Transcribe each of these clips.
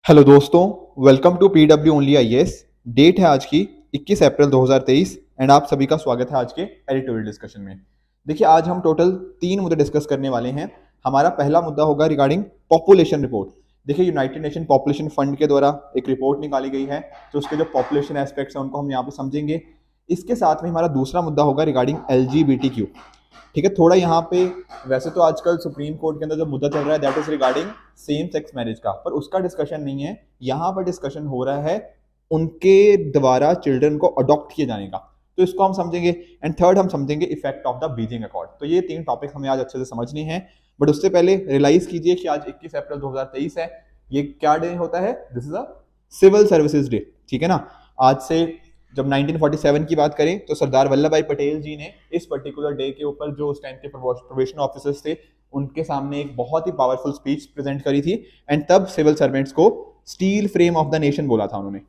Hello दोस्तों, welcome to PW only IAS. Date है आज की 21 अप्रैल 2023 एंड आप सभी का स्वागत है आज के एडिटोरियल डिस्कशन में। देखिए, आज हम टोटल 3 मुद्दे डिस्कस करने वाले हैं। हमारा पहला मुद्दा होगा रिगार्डिंग पॉपुलेशन रिपोर्ट। देखिए, यूनाइटेड नेशन पॉपुलेशन फंड के द्वारा एक रिपोर्ट निकाली गई है, तो उसके जो पॉपुलेशन एस्पेक्ट्स हैं उनको हम यहाँ पे समझेंगे। इसके साथ में हमारा दूसरा मुद्दा होगा रिगार्डिंग LGBTQ। ठीक है, थोड़ा यहाँ पे वैसे तो आजकल सुप्रीम कोर्ट के अंदर जो मुद्दा चल रहा है that is regarding same sex marriage का, पर उसका डिस्कशन नहीं है यहाँ पर। डिस्कशन हो रहा है उनके द्वारा चिल्ड्रन को अडॉप्ट किए जाने का, तो इसको हम समझेंगे। एंड थर्ड हम समझेंगे effect of the Beijing accord. तो ये 3 टॉपिक हमें आज अच्छे से समझने हैं, बट उससे पहले रियलाइज कीजिए कि आज 21 अप्रैल 2023 है। ये क्या डे होता है? This is a civil services day. ठीक है ना। आज से जब 1947 की बात करें तो सरदार वल्लभ भाई पटेल जी ने इस पर्टिकुलर डे के ऊपर जो उस टाइम के प्रोबेशन ऑफिसर्स थे उनके सामने एक बहुत ही पावरफुल स्पीच प्रेजेंट करी थी। एंड तब सिविल सर्वेंट्स को steel frame of the nation बोला था उन्होंने।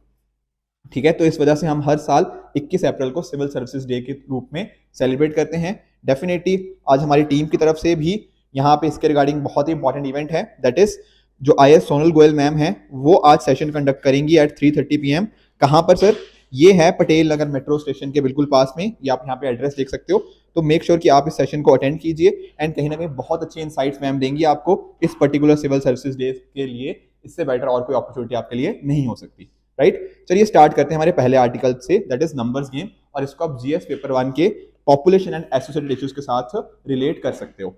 ठीक है, तो इस वजह से हम हर साल 21 अप्रैल को सिविल सर्विसेज डे के रूप में सेलिब्रेट करते हैं। डेफिनेटली आज हमारी टीम की तरफ से भी यहाँ पे इसके रिगार्डिंग बहुत ही इंपॉर्टेंट इवेंट है, दैट इज जो IAS सोनल गोयल मैम है वो आज सेशन कंडक्ट करेंगी एट 3:30 PM। कहाँ पर सर? ये है पटेल नगर मेट्रो स्टेशन के बिल्कुल पास में। ये आप यहाँ पे एड्रेस देख सकते हो। तो मेक श्योर कि आप इस सेशन को अटेंड कीजिए एंड कहीं ना कहीं बहुत अच्छे इनसाइट्स मैम देंगी आपको इस पर्टिकुलर सिविल सर्विसेज डे के लिए। इससे बेटर और कोई अपॉर्चुनिटी आपके लिए नहीं हो सकती, राइट? चलिए स्टार्ट करते हैं हमारे पहले आर्टिकल से, दैट इज नंबर्स गेम, और इसको आप GS पेपर 1 के पॉपुलेशन एंड एसोसिएटेड इश्यूज के साथ रिलेट कर सकते हो।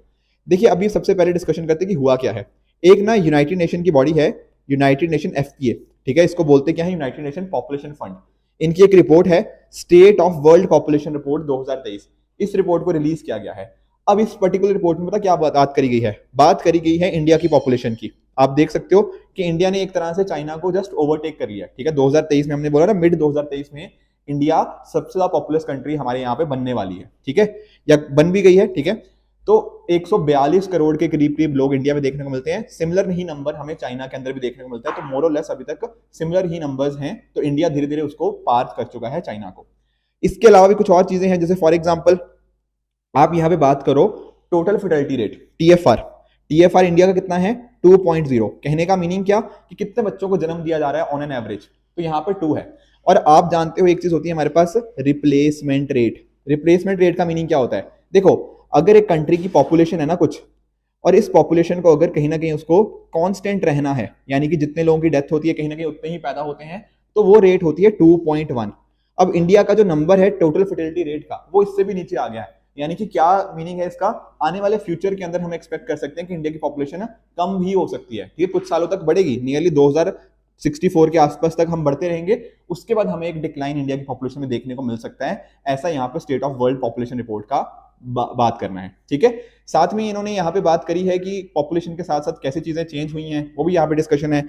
देखिए, अभी सबसे पहले डिस्कशन करते हैं कि हुआ क्या है। एक ना यूनाइटेड नेशन की बॉडी है, यूनाइटेड नेशन FPA। ठीक है, इसको बोलते क्या है? United nation population fund. इनकी एक रिपोर्ट है state of world population report 2023। इस रिपोर्ट को रिलीज किया गया है। अब इस पर्टिकुलर रिपोर्ट में पता क्या बात करी गई है? बात करी गई है इंडिया की पॉपुलेशन की। आप देख सकते हो कि इंडिया ने एक तरह से चाइना को जस्ट ओवरटेक कर लिया। ठीक है, 2023 में हमने बोला ना, मिड 2023 में इंडिया सबसे ज्यादा पॉपुलस कंट्री हमारे यहाँ पे बनने वाली है। ठीक है, या बन भी गई है। ठीक है, तो 142 करोड़ के करीब करीब लोग इंडिया में देखने को मिलते हैं। सिमिलर ही नंबर हमें चाइना के अंदर भी देखने को मिलता है। तो मोर और लेस अभी तक सिमिलर ही नंबर्स हैं। तो इंडिया धीरे धीरे उसको पार कर चुका है चाइना को। इसके अलावा भी कुछ और चीजें हैं, जैसे फॉर एग्जांपल आप यहाँ पे बात करो total fertility rate, TFR India का कितना है? 2.0। कहने का मीनिंग क्या कि कितने बच्चों को जन्म दिया जा रहा है ऑन एन एवरेज, तो यहाँ पर 2 है। और आप जानते हो एक चीज होती है हमारे पास, रिप्लेसमेंट रेट। रिप्लेसमेंट रेट का मीनिंग क्या होता है? देखो, अगर एक कंट्री की पॉपुलेशन है ना कुछ, और इस पॉपुलेशन को अगर कहीं ना कहीं उसको कांस्टेंट रहना है, यानी कि जितने लोगों की डेथ होती है कहीं ना कहीं उतने ही पैदा होते हैं, तो वो रेट होती है 2.1। अब इंडिया का जो नंबर है टोटल फर्टिलिटी रेट का, वो इससे भी नीचे आ गया है। यानी कि क्या मीनिंग है इसका? आने वाले फ्यूचर के अंदर हम एक्सपेक्ट कर सकते हैं कि इंडिया की पॉपुलेशन कम भी हो सकती है। ठीक है, कुछ सालों तक बढ़ेगी, नियरली 2064 के आसपास तक हम बढ़ते रहेंगे। उसके बाद हमें एक डिक्लाइन इंडिया की पॉपुलेशन में देखने को मिल सकता है। ऐसा यहाँ पे state of world population report का बात करना है। ठीक है, साथ में इन्होंने यहाँ पे बात करी है कि पॉपुलेशन के साथ साथ कैसी चीजें चेंज हुई हैं, वो भी यहाँ पे डिस्कशन है।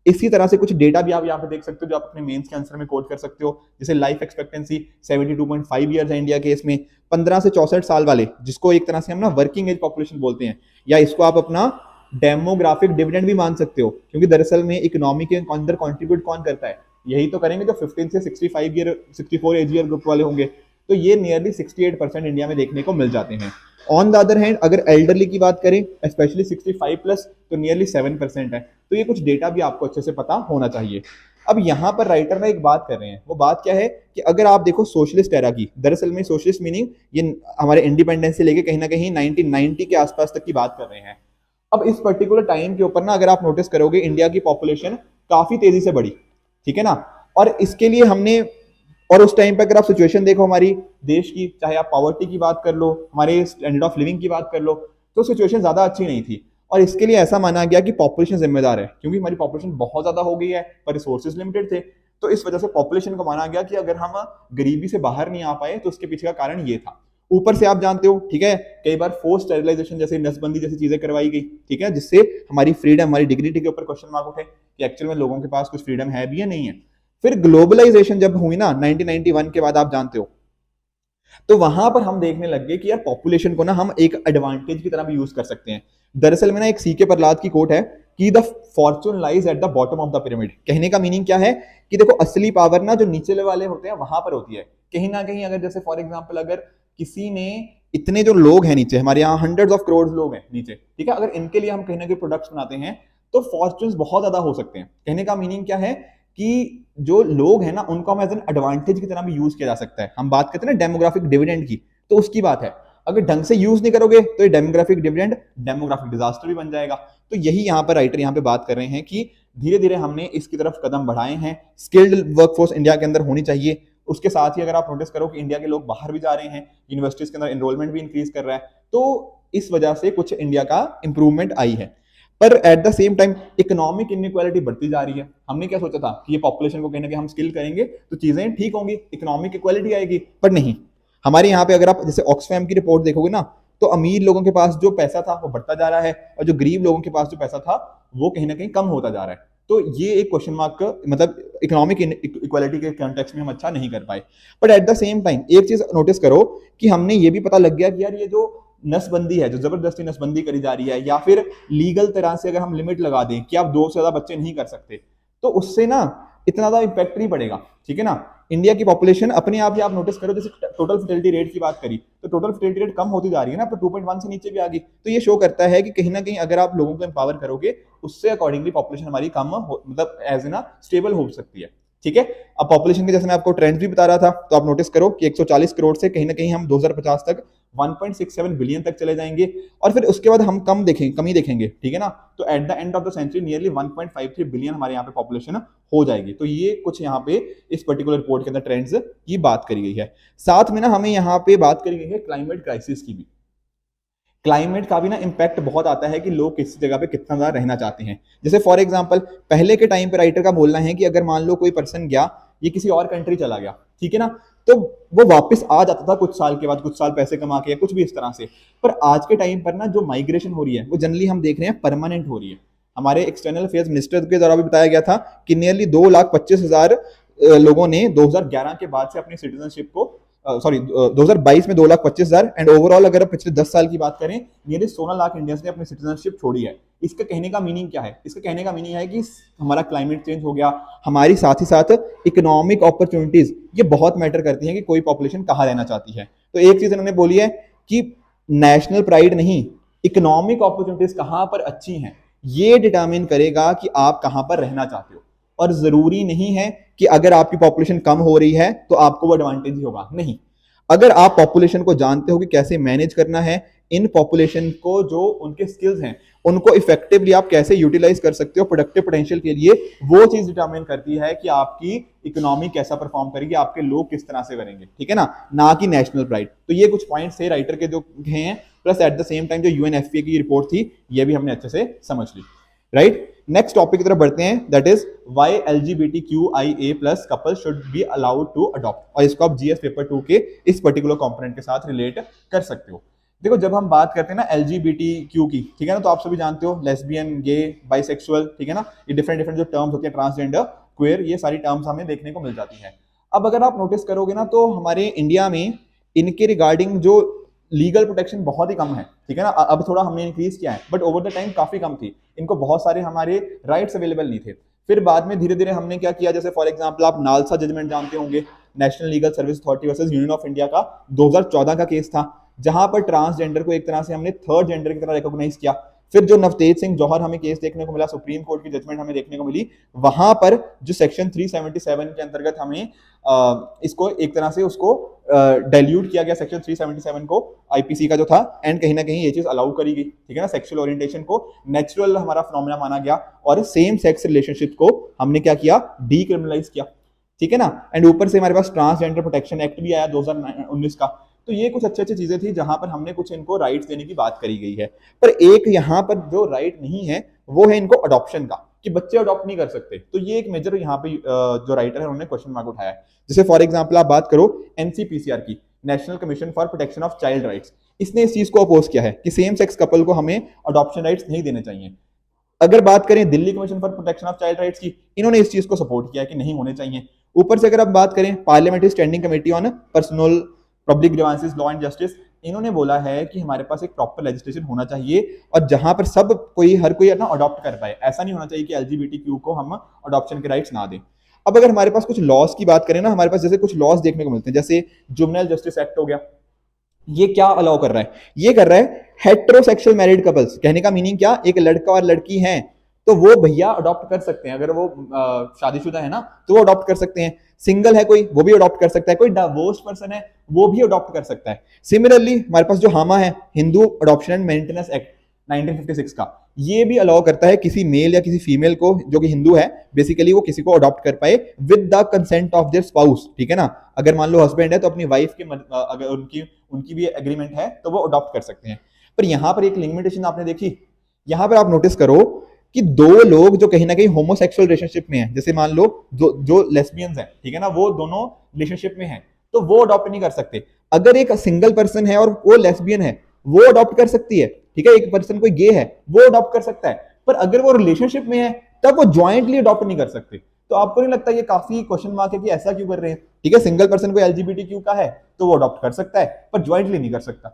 इसी तरह से कुछ डेटा भी आप यहाँ पे देख सकते हो जो आप अपने मेंस के आंसर में कोट कर सकते हो। जैसे लाइफ एक्सपेक्टेंसी 72.5 ईयर्स है इंडिया के। इसमें 15 से 64 साल वाले, जिसको एक तरह से हम ना वर्किंग एज पॉपुलेशन बोलते हैं, या इसको आप अपना डेमोग्राफिक डिविडेंड भी मान सकते हो, क्योंकि दरअसल में इकोनॉमी के अंदर कंट्रीब्यूट कौन करता है? यही तो करेंगे जो 15 से 64 एज ईयर ग्रुप वाले होंगे। तो ये नियरली 68% इंडिया में देखने को मिल जाते हैं। ऑन द अदर हैंड अगर एल्डरली की बात करें, स्पेशली 65+, तो नियरली 7% है। तो ये कुछ डेटा भी आपको अच्छे से पता होना चाहिए। अब यहाँ पर राइटर ना एक बात कर रहे हैं, वो बात क्या है कि अगर आप देखो सोशलिस्ट एरा की, दरअसल में सोशलिस्ट मीनिंग ये हमारे इंडिपेंडेंस से लेके कहीं ना कहीं 1990 के आसपास तक की बात कर रहे हैं। अब इस पर्टिकुलर टाइम के ऊपर ना अगर आप नोटिस करोगे, इंडिया की पॉपुलेशन काफी तेजी से बढ़ी। ठीक है ना, और इसके लिए हमने, और उस टाइम पे अगर आप सिचुएशन देखो हमारी देश की, चाहे आप पॉवर्टी की बात कर लो, हमारे स्टैंडर्ड ऑफ लिविंग की बात कर लो, तो सिचुएशन ज्यादा अच्छी नहीं थी। और इसके लिए ऐसा माना गया कि पॉपुलेशन जिम्मेदार है, क्योंकि हमारी पॉपुलेशन बहुत ज्यादा हो गई है पर रिसोर्सेज लिमिटेड थे। तो इस वजह से पॉपुलेशन को माना गया कि अगर हम गरीबी से बाहर नहीं आ पाए तो उसके पीछे का कारण ये था। ऊपर से आप जानते हो, ठीक है, कई बार फोर्स स्टेरिलाइजेशन जैसे नसबंदी जैसी चीजें करवाई गई। ठीक है, जिससे हमारी फ्रीडम, हमारी डिग्निटी के ऊपर क्वेश्चन मार्क उठे कि एक्चुअल में लोगों के पास कुछ फ्रीडम है भी या नहीं है। फिर ग्लोबलाइजेशन जब हुई ना 1991 के बाद, आप जानते हो, तो वहां पर हम देखने लग गए कि यार पॉपुलेशन को ना हम एक एडवांटेज की तरह भी यूज कर सकते हैं। दरअसल में ना एक CK प्रहलाद की कोट है कि the Fortune lies at the bottom of the pyramid. कहने का मीनिंग क्या है कि देखो, असली पावर ना जो नीचे वाले होते हैं वहां पर होती है। कहीं ना कहीं अगर जैसे फॉर एग्जाम्पल अगर किसी ने, इतने जो लोग हैं नीचे, हमारे यहाँ हंड्रेड्स ऑफ करोड़ लोग हैं नीचे, ठीक है, अगर इनके लिए हम कहीं ना कहीं प्रोडक्ट्स बनाते हैं तो फॉर्च्यून्स बहुत ज्यादा हो सकते हैं। कहने का मीनिंग क्या है कि जो लोग हैं ना उनको हम एज एन एडवांटेज की तरह भी यूज किया जा सकता है। हम बात करते हैं ना डेमोग्राफिक डिविडेंड की, तो उसकी बात है। अगर ढंग से यूज नहीं करोगे तो ये डेमोग्राफिक डिविडेंड डेमोग्राफिक डिजास्टर भी बन जाएगा। तो यही यहाँ पर राइटर यहाँ पे बात कर रहे हैं कि धीरे धीरे हमने इसकी तरफ कदम बढ़ाए हैं। स्किल्ड वर्कफोर्स इंडिया के अंदर होनी चाहिए। उसके साथ ही अगर आप नोटिस करो कि इंडिया के लोग बाहर भी जा रहे हैं, यूनिवर्सिटीज के अंदर एनरोलमेंट भी इंक्रीज कर रहा है, तो इस वजह से कुछ इंडिया का इंप्रूवमेंट आई है। पर eight the same time economic inequality बढ़ती जा रही है। हमने क्या सोचा था कि ये पॉपुलेशन को कहीं ना कहीं हम स्किल करेंगे तो चीजें ठीक होंगी, इकोनॉमिक इक्वालिटी आएगी, पर नहीं। हमारे यहाँ पे अगर आप जैसे ऑक्सफैम की रिपोर्ट देखोगे ना, तो अमीर लोगों के पास जो पैसा था वो बढ़ता जा रहा है और जो गरीब लोगों के पास जो पैसा था वो कहीं ना कहीं कम होता जा रहा है। तो ये एक क्वेश्चन मार्क मतलब इकोनॉमिक इक्वालिटी के कॉन्टेक्स्ट में हम अच्छा नहीं कर पाए। But at the same time एक चीज नोटिस करो कि हमने ये भी पता लग गया कि यार ये जो नसबंदी है, जो जबरदस्ती नसबंदी करी जा रही है, या फिर लीगल तरह से अगर हम लिमिट लगा दें कि आप 2 से ज्यादा बच्चे नहीं कर सकते, तो उससे ना इतना ज्यादा इम्पैक्ट नहीं पड़ेगा। ठीक है ना। इंडिया की पॉपुलेशन अपने आप ही आप नोटिस करो, जैसे टोटल फर्टिलिटी रेट की बात करी तो टोटल फर्टिलिटी रेट कम होती जा रही है ना, पर 2.1 से नीचे भी आ गई। तो ये शो करता है कि कहीं ना कहीं अगर आप लोगों को एम्पावर करोगे उससे अकॉर्डिंगली पॉपुलेशन हमारी कम मतलब एज ना स्टेबल हो सकती है। ठीक है। अब पॉपुलेशन के जैसे मैं आपको ट्रेंड भी बता रहा था, तो आप नोटिस करो कि 140 करोड़ से कहीं ना कहीं हम 2050 तक 1.67 बिलियन तक चले जाएंगे, और फिर उसके बाद हम कमी देखेंगे। ठीक है ना। तो at the end of the century nearly 1.53 billion हमारे यहाँ पे पॉपुलेशन हो जाएगी। तो ये कुछ यहाँ पे इस पर्टिकुलर रिपोर्ट के अंदर ट्रेंड्स की बात करी गई है। साथ में ना हमें यहाँ पे बात करी गई है क्लाइमेट क्राइसिस की भी। क्लाइमेट का भी ना इम्पैक्ट बहुत आता है कि लोग किस जगह पे कितना ज्यादा रहना चाहते हैं। जैसे फॉर एग्जांपल पहले के टाइम पे राइटर का बोलना है कि अगर मान लो कोई पर्सन गया, ये किसी और कंट्री चला गया, ठीक है ना, तो वो वापस आ जाता था कुछ साल के बाद, कुछ साल पैसे कमा के या कुछ भी इस तरह से। पर आज के टाइम पर ना जो माइग्रेशन हो रही है वो जनरली हम देख रहे हैं परमानेंट हो रही है। हमारे एक्सटर्नल अफेयर्स मिनिस्टर के द्वारा भी बताया गया था कि नियरली 2,25,000 लोगों ने 2011 के बाद से अपनी सिटीजनशिप को 2022 में 2,25,000 एंड ओवरऑल अगर पिछले 10 साल की बात करें नियरली 16 लाख इंडियंस ने अपनी सिटीजनशिप छोड़ी है। इसका कहने का मीनिंग क्या है? इसका कहने का मीनिंग है कि हमारा क्लाइमेट चेंज हो गया, हमारी साथ ही साथ इकोनॉमिक अपॉर्चुनिटीज ये बहुत मैटर करती हैं कि कोई पॉपुलेशन कहाँ रहना चाहती है। तो एक चीज इन्होंने बोली है कि नेशनल प्राइड नहीं, इकोनॉमिक अपॉर्चुनिटीज कहाँ पर अच्छी हैं ये डिटरमिन करेगा कि आप कहाँ पर रहना चाहते हो। और जरूरी नहीं है कि अगर आपकी पॉपुलेशन कम हो रही है तो आपको वो एडवांटेज ही होगा, नहीं। अगर आप पॉपुलेशन को जानते हो कि कैसे मैनेज करना है, इन पॉपुलेशन को जो उनके स्किल्स हैं उनको इफेक्टिवली आप कैसे यूटिलाइज कर सकते हो प्रोडक्टिव पोटेंशियल के लिए, वो चीज डिटरमिन करती है कि आपकी इकोनॉमी कैसा परफॉर्म करेगी, आपके लोग किस तरह से करेंगे। ठीक है ना कि नेशनल प्राइड। तो ये कुछ पॉइंट्स थे राइटर के जो हैं, plus eight the same time जो यूएनएफपीए की रिपोर्ट थी ये भी हमने अच्छे से समझ ली। राइट। नेक्स्ट टॉपिक की तरफ बढ़ते हैं, that is why LGBTQIA plus couple should be allowed to adopt, और इसको आप जीएस पेपर 2 के इस पर्टिकुलर कंपोनेंट के साथ रिलेट कर सकते हो। देखो जब हम बात करते हैं ना LGBTQ की, ठीक है ना, तो आप सभी जानते हो लेस्बियन, गे, बाइसेक्सुअल, ठीक है ना, ये डिफरेंट जो टर्म्स होती है, ट्रांसजेंडर, क्वेयर, ये सारी टर्म्स हमें देखने को मिल जाती है। अब अगर आप नोटिस करोगे ना तो हमारे इंडिया में इनके रिगार्डिंग जो लीगल प्रोटेक्शन बहुत ही कम है। ठीक है ना। अब थोड़ा हमने इंक्रीज किया है, बट ओवर द टाइम काफी कम थी। इनको बहुत सारे हमारे राइट्स अवेलेबल नहीं थे। फिर बाद में धीरे धीरे हमने क्या किया, जैसे फॉर एग्जांपल आप नालसा जजमेंट जानते होंगे, national legal service authority versus union of India का 2014 का केस था, जहां पर ट्रांसजेंडर को एक तरह से हमने थर्ड जेंडर की तरह रिकॉग्नाइज किया। फिर जो नवतेज सिंह जौहर हमें केस देखने को मिला, सुप्रीम कोर्ट की जजमेंट हमें देखने को मिली, वहां पर जो सेक्शन 377 के अंतर्गत हमें इसको एक तरह से उसको डाइल्यूट किया गया, सेक्शन 377 को आईपीसी का जो था, एंड कहीं ना कहीं ये चीज अलाउ करी गई। ठीक है ना। सेक्सुअल ओरिएंटेशन को नेचुरल हमारा फिनोमेना माना गया और सेम सेक्स रिलेशनशिप को हमने क्या किया, डीक्रिमिनलाइज किया। ठीक है ना। एंड ऊपर से हमारे पास ट्रांसजेंडर प्रोटेक्शन एक्ट भी आया 2019 का। तो ये कुछ अच्छी अच्छी चीजें थी जहां पर हमने कुछ इनको राइट्स देने की बात करी गई है। पर एक यहाँ पर जो राइट नहीं है वो है इनको अडॉप्शन का, कि बच्चे अडॉप्ट नहीं कर सकते। तो ये एक मेजर यहाँ पे जो राइटर है उन्होंने क्वेश्चन मार्क उठाया है। जैसे फॉर एग्जांपल आप बात करो एनसीपीसीआर की, national commission for protection of child rights, इसने इस चीज को अपोज किया है कि सेम सेक्स कपल को हमें अडॉप्शन राइट्स नहीं देने चाहिए। अगर बात करें Delhi commission for protection of child rights की, इन्होंने इस चीज को सपोर्ट किया कि नहीं होने चाहिए। ऊपर से अगर आप बात करें parliamentary standing committee on personnel public grievances law and justice, इन्होंने बोला है कि हमारे पास एक प्रॉपर लेजिस्लेशन होना चाहिए और जहां पर सब कोई हर कोई ना अडॉप्ट कर पाए। ऐसा नहीं होना चाहिए कि LGBTQ को हम अडॉप्शन के राइट्स ना दें। अब अगर हमारे पास कुछ लॉस की बात करें ना, हमारे पास जैसे कुछ लॉस देखने को मिलते हैं, जैसे जुवेनाइल जस्टिस एक्ट हो गया, ये क्या अलाउ कर रहा है, ये कर रहा है हेटेरोसेक्सुअल मैरिड कपल्स। कहने का मीनिंग क्या, एक लड़का और लड़की हैं तो वो भैया अडॉप्ट कर सकते हैं। अगर वो शादीशुदा है ना तो वो अडॉप्ट कर सकते हैं। सिंगल है कोई, वो भी अडॉप्ट कर सकता है। कोई डिवोर्स पर्सन है, वो भी अडॉप्ट कर सकता है। सिमिलरली हमारे पास जो हामा है, Hindu adoption and maintenance act 1956 का, ये भी अलाउ करता है किसी मेल या किसी फीमेल को जो कि हिंदू है, बेसिकली वो किसी को अडॉप्ट कर पाए with the consent of their spouse. ठीक है ना, अगर मान लो हस्बैंड है तो अपनी वाइफ के अगर उनकी उनकी भी एग्रीमेंट है तो वो अडॉप्ट कर सकते हैं। पर यहां पर एक लिमिटेशन आपने देखी, यहां पर आप नोटिस करो कि दो लोग जो कहीं ना कहीं होमोसेक्सुअल रिलेशनशिप में हैं, जैसे मान लो जो लेस्बियंस हैं, ठीक है ना, वो दोनों रिलेशनशिप में हैं, तो वो अडॉप्ट नहीं कर सकते। अगर एक सिंगल पर्सन है और वो लेस्बियन है, वो अडॉप्ट कर सकती है। ठीक है, एक पर्सन कोई गे है, वो अडॉप्ट कर सकता है। पर अगर वो रिलेशनशिप में है तब वो ज्वाइंटली अडॉप्ट नहीं कर सकते। तो आपको नहीं लगता ये काफी क्वेश्चन मार्क है कि ऐसा क्यों कर रहे हैं? ठीक है, सिंगल पर्सन को एलजीबीटीक्यू का है तो वो अडॉप्ट कर सकता है, पर ज्वाइंटली नहीं कर सकता।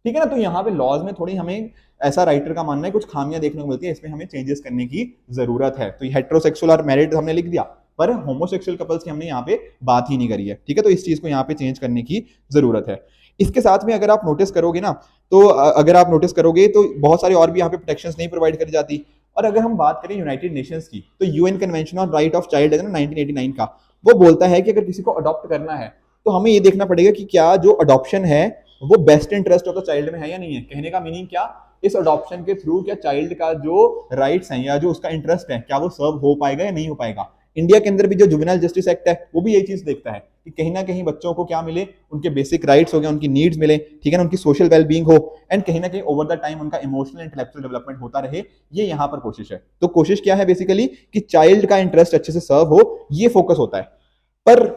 ठीक है ना, तो यहाँ पे लॉज में थोड़ी हमें, ऐसा राइटर का मानना है, कुछ खामियां देखने को मिलती है, इसमें हमें चेंजेस करने की जरूरत है। तो हेटेरोसेक्सुअल और मैरिड हमने लिख दिया, पर होमोसेक्सुअल कपल्स की हमने यहाँ पे बात ही नहीं करी है। ठीक है, तो इस चीज को यहाँ पे चेंज करने की जरूरत है। इसके साथ में अगर आप नोटिस करोगे ना, तो अगर आप नोटिस करोगे तो बहुत सारे और भी यहाँ पे प्रोटेक्शंस नहीं प्रोवाइड करी जाती। और अगर हम बात करें यूनाइटेड नेशंस की, तो UN convention on right of child है ना 1989 का, वो बोलता है कि अगर किसी को अडॉप्ट करना है तो हमें ये देखना पड़ेगा कि क्या जो अडॉप्शन है वो best interest of the child में है या नहीं है। कहने का मीनिंग क्या, इस अडॉप्शन के थ्रू क्या चाइल्ड का जो राइट्स हैं या जो उसका इंटरेस्ट है, क्या वो सर्व हो पाएगा या नहीं हो पाएगा। इंडिया के अंदर भी जो जुवेनाइल जस्टिस एक्ट है वो भी यही चीज देखता है कि कहीं ना कहीं बच्चों को क्या मिले, उनके बेसिक राइट्स हो गए, उनकी नीड्स मिले, ठीक है ना, उनकी सोशल वेलबींग हो, एंड कहीं ना कहीं ओवर द टाइम उनका इमोशनल इंटेलेक्चुअल डेवलपमेंट होता रहे। ये यहाँ पर कोशिश है। तो कोशिश क्या है बेसिकली कि चाइल्ड का इंटरेस्ट अच्छे से सर्व हो, ये फोकस होता है। पर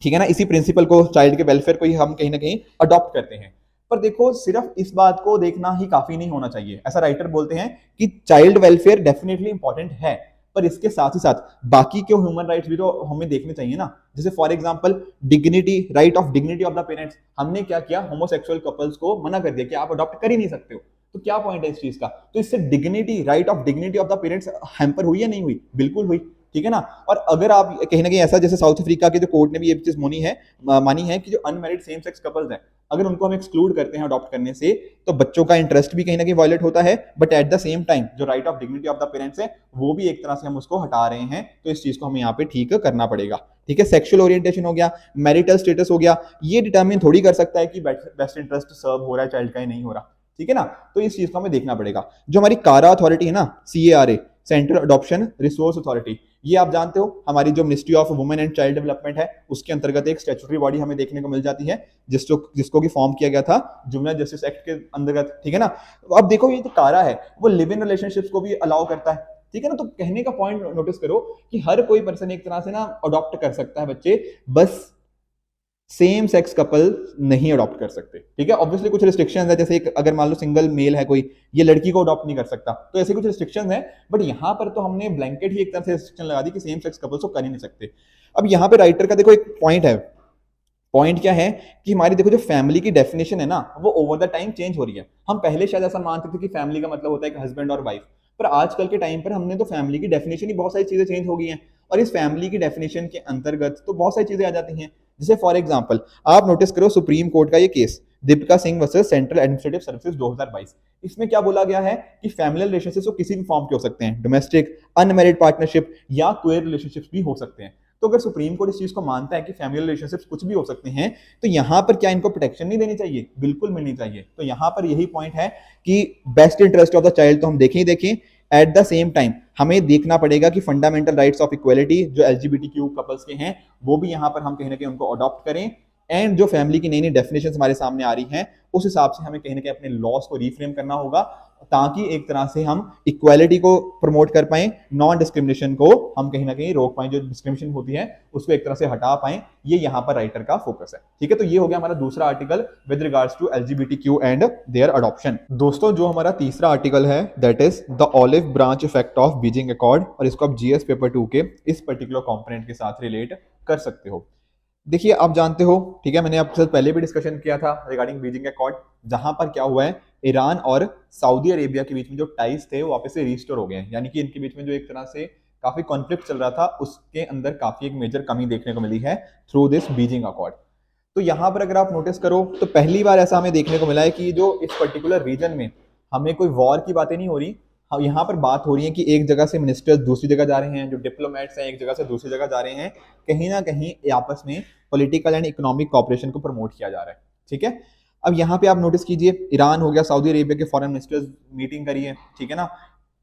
ठीक है ना, इसी प्रिंसिपल को, चाइल्ड के वेलफेयर को ही हम कहीं ना कहीं अडॉप्ट करते हैं। पर देखो, सिर्फ इस बात को देखना ही काफी नहीं होना चाहिए। ऐसा राइटर बोलते हैं कि चाइल्ड वेलफेयर डेफिनेटली इंपॉर्टेंट है, पर इसके साथ ही साथ बाकी के ह्यूमन राइट्स भी तो हमें देखने चाहिए ना। जैसे for example dignity, right of dignity of the parents. हमने क्या किया, होमोसेक्सुअल कपल्स को मना कर दिया कि आप अडॉप्ट कर ही नहीं सकते हो। तो क्या पॉइंट है इस चीज का? तो इससे dignity, right of dignity of the parents hamper हुई या नहीं हुई? बिल्कुल हुई। ठीक है ना। और अगर आप कहीं ना कहीं ऐसा, जैसे साउथ अफ्रीका के जो कोर्ट ने भी ये चीज मानी है कि जो अनमैरिड सेम सेक्स कपल्स हैं, अगर उनको हम एक्सक्लूड करते हैं अडॉप्ट करने से, तो बच्चों का इंटरेस्ट भी कहीं ना कहीं वायलेट होता है, but at the same time जो right of dignity of the parents है वो भी एक तरह से हम उसको हटा रहे हैं। तो इस चीज को हमें यहाँ पे ठीक करना पड़ेगा। ठीक है, सेक्सुअल ओरिएंटेशन हो गया, मैरिटल स्टेटस हो गया, ये डिटरमिन थोड़ी कर सकता है कि बेस्ट इंटरेस्ट सर्व हो रहा है चाइल्ड का या नहीं हो रहा। ठीक है ना, तो इस चीज को हमें देखना पड़ेगा। जो हमारी कारा अथॉरिटी है ना, CARA, central adoption resource authority, ये आप जानते हो हमारी जो ministry of women and child development है, उसके अंतर्गत एक स्टैट्यूटरी बॉडी हमें देखने को मिल जाती है, जिसको की फॉर्म किया गया था जुवेनाइल जस्टिस एक्ट के अंतर्गत। ठीक है ना, अब देखो ये जो कारा है वो लिव इन रिलेशनशिप्स को भी अलाउ करता है। ठीक है ना, तो कहने का पॉइंट नोटिस करो कि हर कोई पर्सन एक तरह से ना अडॉप्ट कर सकता है बच्चे, बस सेम सेक्स कपल नहीं अडॉप्ट कर सकते। ठीक है, ऑब्वियसली कुछ रिस्ट्रिक्शंस है, जैसे अगर मान लो सिंगल मेल है कोई, ये लड़की को अडॉप्ट नहीं कर सकता, तो ऐसे कुछ रिस्ट्रिक्शंस है। बट यहाँ पर तो हमने ब्लैंकेट ही एक तरह से रिस्ट्रिक्शन लगा दी कि सेम सेक्स कपल्स को कर ही नहीं सकते। अब यहाँ पे राइटर का देखो एक पॉइंट है। पॉइंट क्या है कि हमारी देखो जो फैमिली की डेफिनेशन है ना, वो ओवर द टाइम चेंज हो रही है। हम पहले शायद ऐसा मानते थे कि फैमिली का मतलब होता है कि हस्बैंड और वाइफ, पर आजकल के टाइम पर हमने तो फैमिली की डेफिनेशन ही बहुत सारी चीजें चेंज हो गई हैं। और इस फैमिली की डेफिनेशन के अंतर्गत तो बहुत सारी चीजें आ जाती हैं। जैसे फॉर एग्जांपल आप नोटिस करो सुप्रीम कोर्ट का ये case Deepika Singh versus central administrative services 2022, इसमें क्या बोला गया है कि फैमिली रिलेशनशिप्स किसी भी फॉर्म के हो सकते हैं, डोमेस्टिक, अनमैरिड पार्टनरशिप या क्वेयर रिलेशनशिप्स भी हो सकते हैं। तो अगर सुप्रीम कोर्ट इस चीज को मानता है कि फैमिली रिलेशनशिप्स कुछ भी हो सकते हैं, तो यहां पर क्या इनको प्रोटेक्शन नहीं देनी चाहिए? बिल्कुल मिलनी चाहिए। तो यहां पर यही पॉइंट है कि best interest of the child तो हम देखें ही देखें, एट द सेम टाइम हमें देखना पड़ेगा कि फंडामेंटल राइट्स ऑफ इक्वलिटी जो LGBTQ कपल्स के हैं, वो भी यहाँ पर हम कहीं ना कहीं उनको अडॉप्ट करें। एंड जो फैमिली की नई नई डेफिनेशन हमारे सामने आ रही हैं, उस हिसाब से हमें कहीं ना कहीं अपने लॉस को रिफ्रेम करना होगा, ताकि एक तरह से हम इक्वालिटी को प्रमोट कर पाएं, नॉन डिस्क्रिमिनेशन को हम कहीं ना कहीं रोक पाएं, जो डिस्क्रिमिनेशन होती है उसको एक तरह से हटा पाएं। ये यहाँ पर राइटर का फोकस है। ठीक है, तो ये हो गया हमारा दूसरा article with regards to LGBTQ and their adoption. दोस्तों, जो हमारा तीसरा आर्टिकल है that is the olive branch effect of Beijing accord, और इसको आप GS पेपर 2 के इस पर्टिकुलर कॉम्पोनेंट के साथ रिलेट कर सकते हो। देखिए, आप जानते हो, ठीक है, मैंने आपके साथ पहले भी डिस्कशन किया था रिगार्डिंग बीजिंग अकॉर्ड, जहां पर क्या हुआ है, ईरान और सऊदी अरेबिया के बीच में जो टाइज थे वो वापस से रिस्टोर हो गए हैं। यानी कि इनके बीच में जो एक तरह से काफी कॉन्फ्लिक्ट चल रहा था, उसके अंदर काफी एक मेजर कमी देखने को मिली है थ्रू दिस बीजिंग अकॉर्ड। तो यहाँ पर अगर आप नोटिस करो तो पहली बार ऐसा हमें देखने को मिला है कि जो इस पर्टिकुलर रीजन में हमें कोई वॉर की बातें नहीं हो रही, यहाँ पर बात हो रही है कि एक जगह से मिनिस्टर्स दूसरी जगह जा रहे हैं, जो डिप्लोमेट्स हैं एक जगह से दूसरी जगह जा रहे हैं, कहीं ना कहीं आपस में पॉलिटिकल एंड इकोनॉमिक कॉपरेशन को प्रमोट किया जा रहा है। ठीक है, अब यहाँ पे आप नोटिस कीजिए, ईरान हो गया, सऊदी अरेबिया के फॉरेन मिनिस्टर्स मीटिंग करी है, ठीक है ना,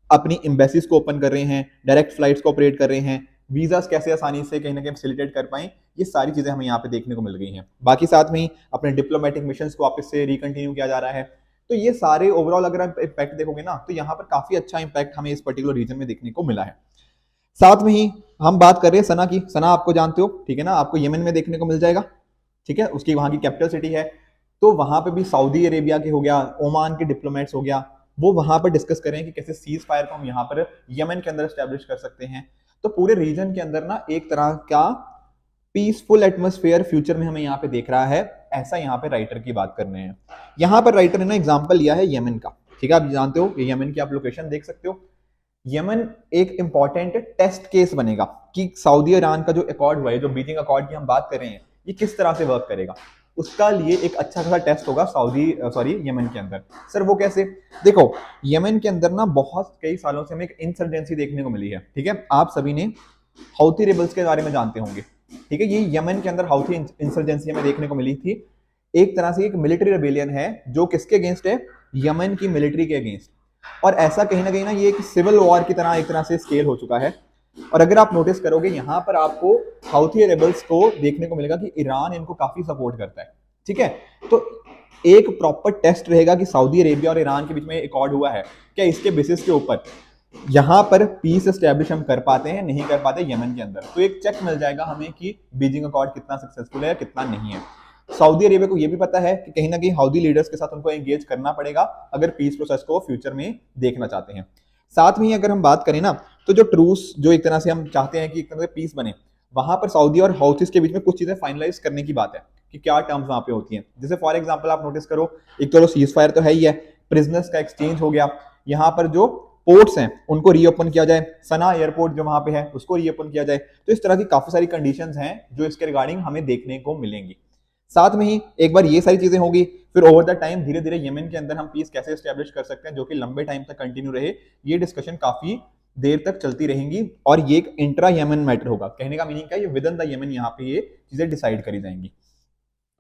अपनी एम्बेसीज को ओपन कर रहे हैं, डायरेक्ट फ्लाइट्स को ऑपरेट कर रहे हैं, वीजास कैसे आसानी से कहीं ना कहीं फैसिलिटेट कर पाएं, ये सारी चीजें हमें यहाँ पे देखने को मिल गई हैं। बाकी साथ में ही अपने डिप्लोमेटिक मिशन को वापस से रिकंटिन्यू किया जा रहा है। तो ये सारे ओवरऑल अगर आप इम्पैक्ट देखोगे ना, तो यहाँ पर काफी अच्छा इम्पैक्ट हमें इस पर्टिकुलर रीजन में देखने को मिला है। साथ में ही हम बात कर रहे हैं सना की, सना आपको जानते हो, ठीक है ना, आपको यमन में देखने को मिल जाएगा, ठीक है, उसकी वहां की कैपिटल सिटी है। तो वहां पे भी सऊदी अरेबिया के हो गया, ओमान के डिप्लोमेट्स हो गया, वो वहां पर डिस्कस करें कि कैसे सीज फायर को हम यहाँ पर यमन के अंदर स्टैब्लिश कर सकते हैं। तो पूरे रीजन के अंदर ना एक तरह का पीसफुल एटमोस्फेयर फ्यूचर में हमें यहाँ पे देख रहा है, ऐसा यहाँ पे राइटर की बात कर रहे हैं। यहाँ पर राइटर ने ना एग्जाम्पल लिया है यमन का, ठीक है, आप जानते हो ये यमन की आप लोकेशन देख सकते हो। यमन एक इंपॉर्टेंट टेस्ट केस बनेगा कि सऊदी ईरान का जो अकॉर्ड हुआ है, जो बीजिंग अकॉर्ड की हम बात कर रहे हैं, ये किस तरह से वर्क करेगा, उसका लिए एक अच्छा खासा टेस्ट होगा यमन के अंदर। सर वो कैसे? देखो यमन के अंदर ना बहुत कई सालों से हमें एक इंसर्जेंसी देखने को मिली है, ठीक है, आप सभी ने हाउथी रिबल्स के बारे में जानते होंगे, ठीक है, ये यमन के अंदर हाउथी इंसर्जेंसी हमें देखने को मिली थी। एक तरह से एक मिलिट्री रेबेलियन है जो किसके अगेंस्ट है? यमन की मिलिट्री के अगेंस्ट। और ऐसा कहीं ना कहीं ना ये एक सिविल वॉर की तरह एक तरह से स्केल हो चुका है। और अगर आप नोटिस करोगे यहाँ पर आपको हाउथी रेबल्स को देखने को मिलेगा कि ईरान इनको काफी सपोर्ट करता है, ठीक है। तो एक प्रॉपर टेस्ट रहेगा कि सऊदी अरेबिया और ईरान के बीच में अकॉर्ड हुआ है क्या, इसके बेसिस के ऊपर यहाँ पर पीस एस्टेब्लिश हम कर पाते हैं नहीं कर पाते यमन के अंदर। तो एक चेक मिल जाएगा हमें कि बीजिंग अकॉर्ड कितना सक्सेसफुल है कितना नहीं है। सऊदी अरेबिया को यह भी पता है कि कहीं ना कहीं हाउदी लीडर्स के साथ उनको एंगेज करना पड़ेगा अगर पीस प्रोसेस को फ्यूचर में देखना चाहते हैं। साथ में ही अगर हम बात करें ना, तो जो ट्रूस जो एक तरह से हम चाहते हैं कि एक तरह से पीस बने, वहां पर सऊदी और हाउथीज के बीच में कुछ चीजें फाइनलाइज करने की बात है कि क्या टर्म्स वहां पे होती हैं। जैसे फॉर एग्जांपल आप नोटिस करो, एक तो सीज फायर तो है ही है, प्रिजनर्स का एक्सचेंज हो गया, यहाँ पर जो पोर्ट्स हैं उनको रीओपन किया जाए, सना एयरपोर्ट जो वहां पे है उसको रीओपन किया जाए। तो इस तरह की काफी सारी कंडीशंस हैं जो इसके रिगार्डिंग हमें देखने को मिलेंगी। साथ में ही एक बार ये सारी चीजें होंगी, फिर ओवर द टाइम धीरे धीरे यमन के अंदर हम पीस कैसे एस्टेब्लिश कर सकते हैं जो कि लंबे टाइम तक कंटिन्यू रहे, ये डिस्कशन काफी देर तक चलती रहेंगी और ये एक इंट्रा यमन मैटर होगा। कहने का मीनिंग क्या है, ये विद इन द यमन यहाँ पे ये चीजें डिसाइड करी जाएंगी,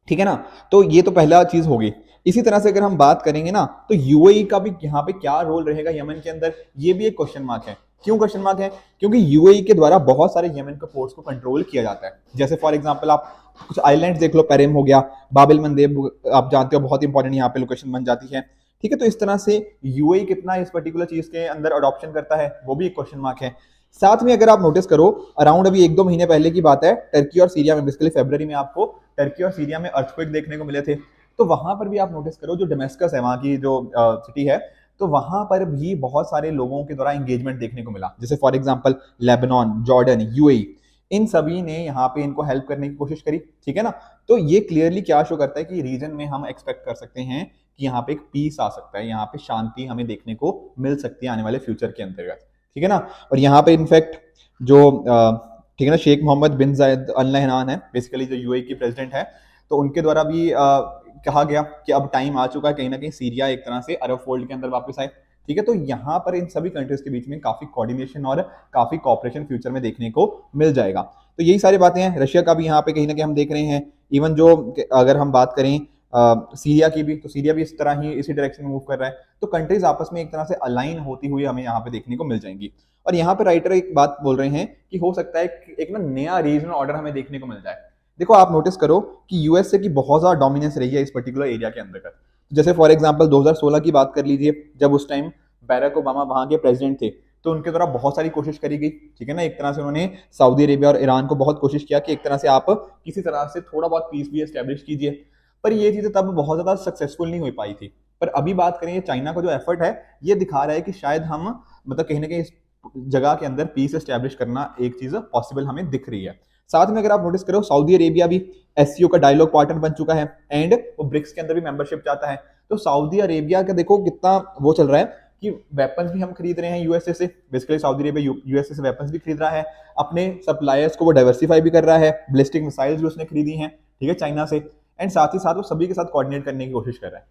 ठीक है ना। तो ये तो पहला चीज होगी। इसी तरह से अगर हम बात करेंगे ना, तो यूएई का भी यहाँ पे क्या रोल रहेगा यमन के अंदर, ये भी एक क्वेश्चन मार्क है। क्यों क्वेश्चन मार्क है? क्योंकि यूएई के द्वारा बहुत सारे यमन के पोर्ट्स को कंट्रोल किया जाता है। जैसे फॉर एग्जांपल आप कुछ आइलैंड्स देख लो, पेरेम हो गया, बाबिल मंदेब आप जानते हो बहुत इंपॉर्टेंट यहाँ पे लोकेशन बन जाती है, ठीक है। तो इस तरह से यूएई कितना इस पर्टिकुलर चीज के अंदर अडॉप्शन करता है वो भी एक क्वेश्चन मार्क है। साथ में अगर आप नोटिस करो, अराउंड अभी 1-2 महीने पहले की बात है, टर्की और सीरिया में, बेसिकली फरवरी में आपको टर्की और सीरिया में अर्थक्वेक देखने को मिले थे। तो वहां पर भी आप नोटिस करो, जो डेमेस्कस है वहां की जो सिटी है, तो वहां पर भी बहुत सारे लोगों के द्वारा एंगेजमेंट देखने को मिला। जैसे for example Lebanon, Jordan, UAE, इन सभी ने यहाँ पे इनको हेल्प करने की कोशिश करी, ठीक है ना। तो ये क्लियरली क्या शो करता है कि रीजन में हम एक्सपेक्ट कर सकते हैं कि यहाँ पे एक पीस आ सकता है, यहाँ पे शांति हमें देखने को मिल सकती है आने वाले फ्यूचर के अंतर्गत, ठीक है ना। और यहाँ पे इनफैक्ट जो ठीक है ना, शेख मोहम्मद बिन जायद अल नहयान है, बेसिकली जो यूएई की प्रेसिडेंट है, तो उनके द्वारा भी कहा गया कि अब टाइम आ चुका है कहीं ना कहीं सीरिया एक तरह से अरब फोल्ड के अंदर वापस आए, ठीक है। तो यहाँ पर इन सभी कंट्रीज के बीच में काफी कोऑर्डिनेशन और काफी कॉपरेशन फ्यूचर में देखने को मिल जाएगा। तो यही सारी बातें हैं। रशिया का भी यहाँ पे कहीं ना कहीं हम देख रहे हैं। इवन जो अगर हम बात करें सीरिया की भी, तो सीरिया भी इस तरह ही इसी डायरेक्शन में मूव कर रहा है। तो कंट्रीज आपस में एक तरह से अलाइन होती हुई हमें यहाँ पे देखने को मिल जाएंगी। और यहाँ पे राइटर एक बात बोल रहे हैं कि हो सकता है एक ना नया रीजनल ऑर्डर हमें देखने को मिल जाए। देखो आप नोटिस करो कि यूएसए की बहुत ज्यादा डोमिनेंस रही है इस पर्टिकुलर एरिया के अंदर। जैसे फॉर एग्जांपल 2016 की बात कर लीजिए, जब उस टाइम बैरक ओबामा वहां के प्रेसिडेंट थे, तो उनके द्वारा बहुत सारी कोशिश करी गई, ठीक है ना। एक तरह से उन्होंने सऊदी अरेबिया और ईरान को बहुत कोशिश किया कि एक तरह से आप किसी तरह से थोड़ा बहुत पीस भी एस्टेब्लिश कीजिए, पर ये चीजें तब बहुत ज्यादा सक्सेसफुल नहीं हो पाई थी। पर अभी बात करें चाइना का जो एफर्ट है, ये दिखा रहा है कि शायद हम मतलब कहीं ना कहीं इस जगह के अंदर पीस एस्टेब्लिश करना एक चीज पॉसिबल हमें दिख रही है। साथ में अगर आप नोटिस करो, सऊदी अरेबिया भी एससीओ का डायलॉग पार्टनर बन चुका है एंड वो ब्रिक्स के अंदर भी मेंबरशिप चाहता है। तो सऊदी अरेबिया का देखो कितना वो चल रहा है कि वेपन्स भी हम खरीद रहे हैं यूएसए से, बेसिकली सऊदी अरेबिया यूएसए से वेपन्स भी खरीद रहा है, अपने सप्लायर्स को वो डाइवर्सिफाई भी कर रहा है, बैलिस्टिक मिसाइल्स भी उसने खरीदी हैं, ठीक है, चाइना से, एंड साथ ही साथ वो सभी के साथ कोऑर्डिनेट करने की कोशिश कर रहा है।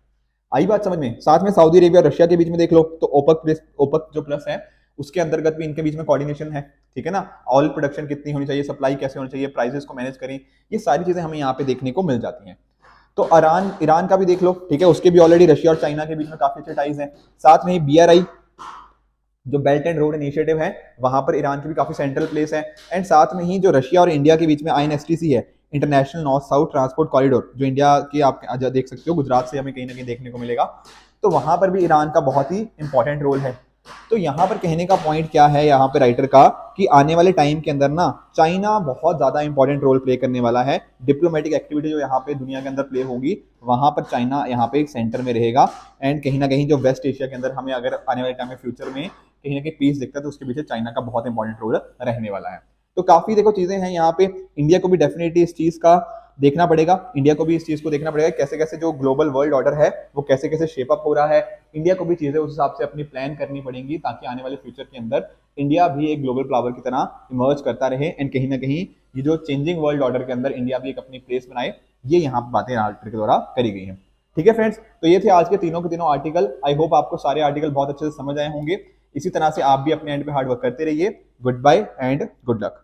आई बात समझ में। साथ में सऊदी अरेबिया और रशिया के बीच में देख लो तो ओपक जो प्लस है उसके अंतर्गत भी इनके बीच में कोऑर्डिनेशन है, ठीक है ना। ऑयल प्रोडक्शन कितनी होनी चाहिए, सप्लाई कैसे होनी चाहिए, प्राइसेस को मैनेज करें, ये सारी चीजें हमें यहाँ पे देखने को मिल जाती हैं। तो ईरान ईरान का भी देख लो, ठीक है, उसके भी ऑलरेडी रशिया और चाइना के बीच में काफी अच्छे टाइज हैं। साथ में ही BRI जो बेल्ट एंड रोड इनिशिएटिव है वहां पर ईरान की भी काफी सेंट्रल प्लेस है। एंड साथ में ही जो रशिया और इंडिया के बीच में INSTC है, international north south transport corridor, जो इंडिया की आप देख सकते हो गुजरात से हमें कहीं ना कहीं देखने को मिलेगा, तो वहां पर भी ईरान का बहुत ही इंपॉर्टेंट रोल है। तो यहाँ पर कहने का पॉइंट क्या है यहाँ पे राइटर का, कि आने वाले टाइम के अंदर ना चाइना बहुत ज्यादा इंपॉर्टेंट रोल प्ले करने वाला है। डिप्लोमेटिक एक्टिविटी जो यहाँ पे दुनिया के अंदर प्ले होगी वहां पर चाइना यहाँ पे एक सेंटर में रहेगा। एंड कहीं ना कहीं जो वेस्ट एशिया के अंदर हमें अगर आने वाले टाइम में फ्यूचर में कहीं ना कहीं पीस दिखता है तो उसके पीछे चाइना का बहुत इंपॉर्टेंट रोल रहने वाला है। तो काफी देखो चीजें हैं यहाँ पे। इंडिया को भी डेफिनेटली इस चीज का देखना पड़ेगा, इंडिया को भी इस चीज को देखना पड़ेगा कैसे कैसे जो ग्लोबल वर्ल्ड ऑर्डर है वो कैसे कैसे शेप अप हो रहा है। इंडिया को भी चीजें उस हिसाब से अपनी प्लान करनी पड़ेंगी ताकि आने वाले फ्यूचर के अंदर इंडिया भी एक ग्लोबल पावर की तरह इमर्ज करता रहे। एंड कहीं ना कहीं ये जो चेंजिंग वर्ल्ड ऑर्डर के अंदर इंडिया भी एक अपनी प्लेस बनाए, ये यहाँ पर बातें आर्टिकल के द्वारा करी गई हैं। ठीक है फ्रेंड्स, तो ये थे आज के तीनों आर्टिकल। आई होप आपको सारे आर्टिकल बहुत अच्छे से समझ आए होंगे। इसी तरह से आप भी अपने एंड पे हार्ड वर्क करते रहिए। Good bye and good luck.